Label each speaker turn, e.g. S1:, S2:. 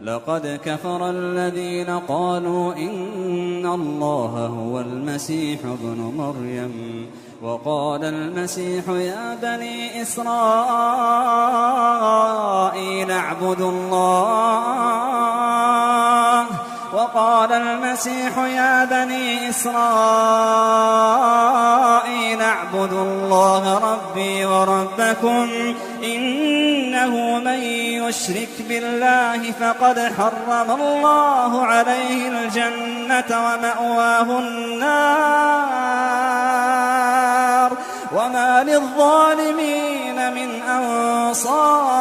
S1: لقد كفر الذين قالوا إن الله هو المسيح ابن مريم وقال المسيح يا بني إسرائيل اعبدوا الله وقال المسيح يا بني إسرائيل اعبدوا الله ربي وربكم إنه من يشرك بالله فقد حرم الله عليه الجنة ومأواه النار وما للظالمين من أنصار.